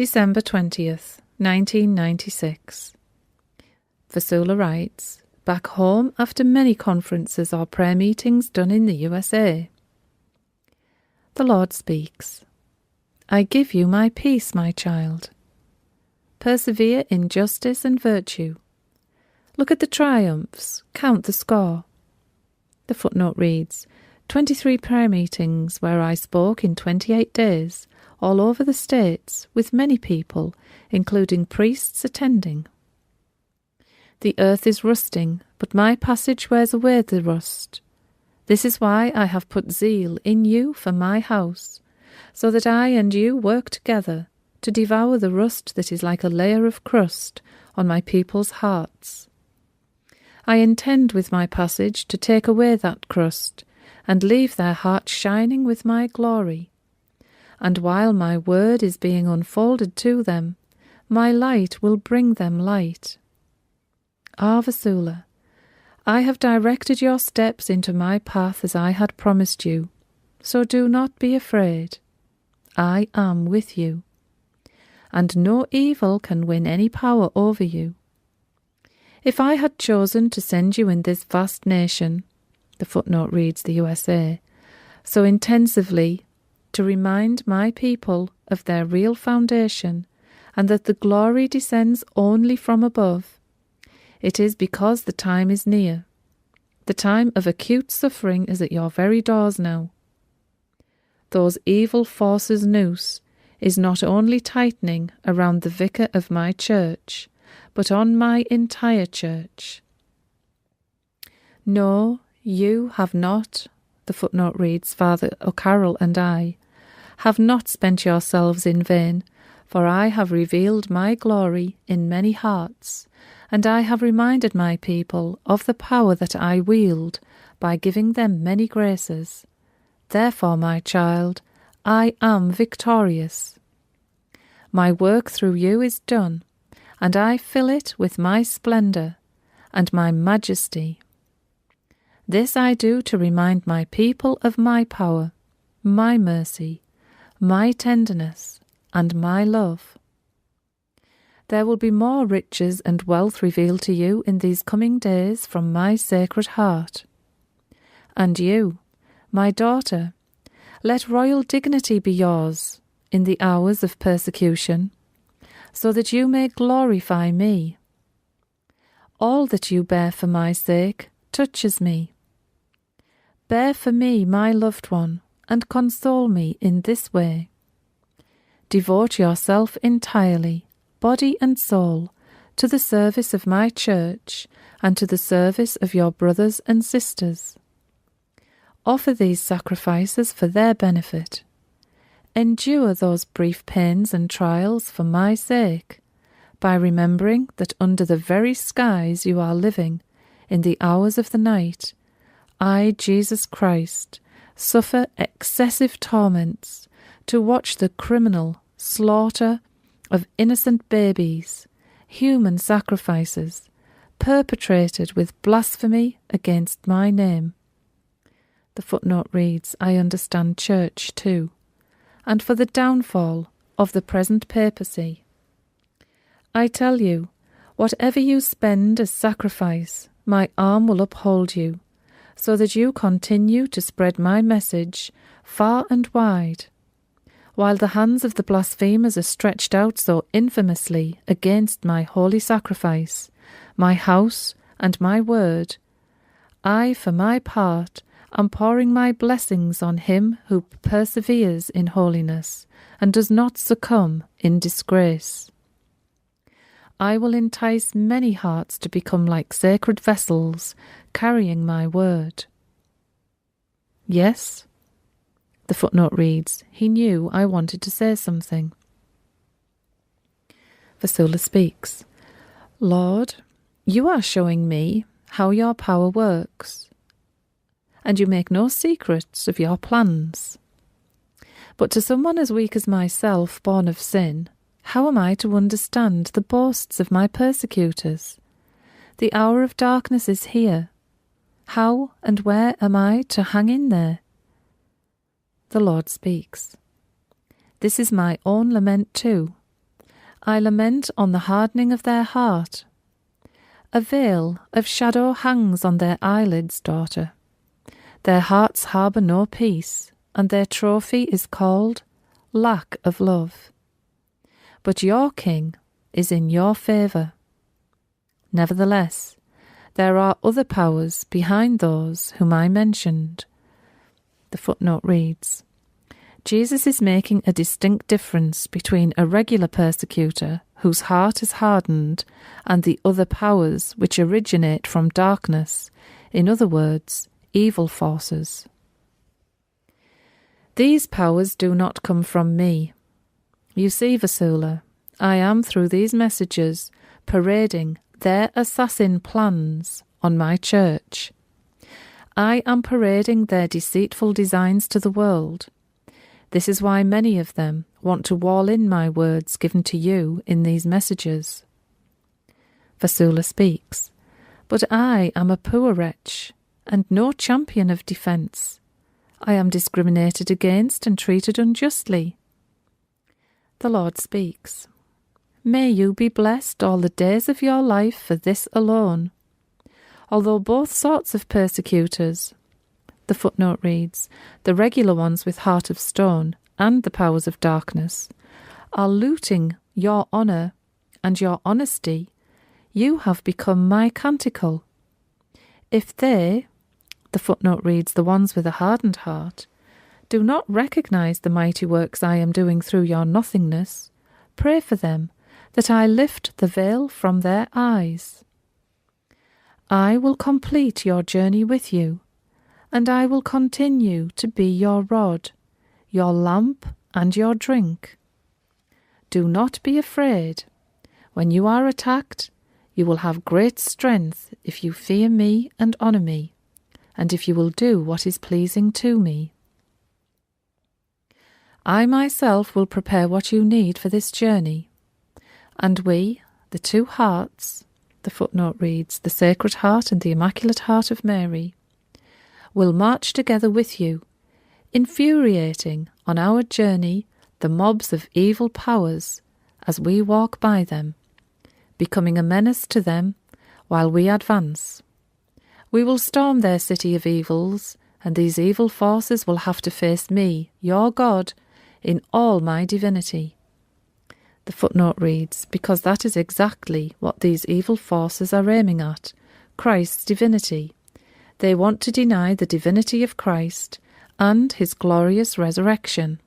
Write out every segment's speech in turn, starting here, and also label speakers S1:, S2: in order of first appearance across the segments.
S1: December 20th, 1996. Vassula writes, back home after many conferences or prayer meetings done in the USA. The Lord speaks. I give you my peace, my child. Persevere in justice and virtue. Look at the triumphs, count the score. The footnote reads, 23 prayer meetings where I spoke in 28 days, all over the States, with many people, including priests attending. The earth is rusting, but my passage wears away the rust. This is why I have put zeal in you for my house, so that I and you work together to devour the rust that is like a layer of crust on my people's hearts. I intend with my passage to take away that crust and leave their hearts shining with my glory. And while my word is being unfolded to them, my light will bring them light. Ah, Vassula, I have directed your steps into my path as I had promised you, so do not be afraid. I am with you, and no evil can win any power over you. If I had chosen to send you in this vast nation, the footnote reads the USA, so intensively to remind my people of their real foundation and that the glory descends only from above, it is because the time is near. The time of acute suffering is at your very doors now. Those evil forces' noose is not only tightening around the vicar of my church, but on my entire church. No, you have not, the footnote reads, Father O'Carroll and I, have not spent yourselves in vain, for I have revealed my glory in many hearts, and I have reminded my people of the power that I wield by giving them many graces. Therefore, my child, I am victorious. My work through you is done, and I fill it with my splendour and my majesty. This I do to remind my people of my power, my mercy, my tenderness, and my love. There will be more riches and wealth revealed to you in these coming days from my sacred heart. And you, my daughter, let royal dignity be yours in the hours of persecution, so that you may glorify me. All that you bear for my sake touches me. Bear for me, my loved one, and console me in this way. Devote yourself entirely, body and soul, to the service of my church and to the service of your brothers and sisters. Offer these sacrifices for their benefit. Endure those brief pains and trials for my sake, by remembering that under the very skies you are living, in the hours of the night, I, Jesus Christ, suffer excessive torments to watch the criminal slaughter of innocent babies, human sacrifices, perpetrated with blasphemy against my name. The footnote reads, I understand church too, and for the downfall of the present papacy. I tell you, whatever you spend as sacrifice, my arm will uphold you, so that you continue to spread my message far and wide, while the hands of the blasphemers are stretched out so infamously against my holy sacrifice, my house and my word. I, for my part, am pouring my blessings on him who perseveres in holiness and does not succumb in disgrace. I will entice many hearts to become like sacred vessels, carrying my word. Yes, the footnote reads, he knew I wanted to say something. Vassula speaks, Lord, you are showing me how your power works, and you make no secrets of your plans. But to someone as weak as myself, born of sin, how am I to understand the boasts of my persecutors? The hour of darkness is here. How and where am I to hang in there? The Lord speaks. This is my own lament too, I lament on the hardening of their heart. A veil of shadow hangs on their eyelids, daughter. Their hearts harbour no peace, and their trophy is called lack of love. But your king is in your favour. Nevertheless, there are other powers behind those whom I mentioned. The footnote reads, Jesus is making a distinct difference between a regular persecutor whose heart is hardened and the other powers which originate from darkness, in other words, evil forces. These powers do not come from me. You see, Vassula, I am through these messages parading their assassin plans on my church. I am parading their deceitful designs to the world. This is why many of them want to wall in my words given to you in these messages. Vassula speaks, but I am a poor wretch, and no champion of defence. I am discriminated against and treated unjustly. The Lord speaks, may you be blessed all the days of your life for this alone. Although both sorts of persecutors, the footnote reads, the regular ones with heart of stone and the powers of darkness, are looting your honour and your honesty, you have become my canticle. If they, the footnote reads, the ones with a hardened heart, do not recognise the mighty works I am doing through your nothingness, pray for them, that I lift the veil from their eyes. I will complete your journey with you, and I will continue to be your rod, your lamp, and your drink. Do not be afraid. When you are attacked, you will have great strength if you fear me and honour me, and if you will do what is pleasing to me. I myself will prepare what you need for this journey, and we, the two hearts, the footnote reads, the Sacred Heart and the Immaculate Heart of Mary, will march together with you, infuriating on our journey the mobs of evil powers as we walk by them, becoming a menace to them while we advance. We will storm their city of evils, and these evil forces will have to face me, your God, in all my divinity. The footnote reads, because that is exactly what these evil forces are aiming at, Christ's divinity. They want to deny the divinity of Christ and his glorious resurrection.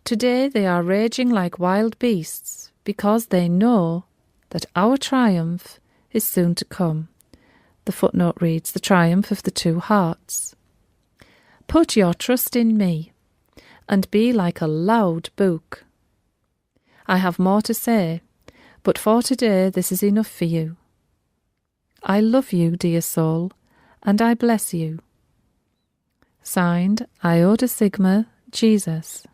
S1: Today they are raging like wild beasts because they know that our triumph is soon to come. The footnote reads, the triumph of the two hearts. Put your trust in me and be like a loud book. I have more to say, but for today this is enough for you. I love you, dear soul, and I bless you. Signed, Iota Sigma, Jesus.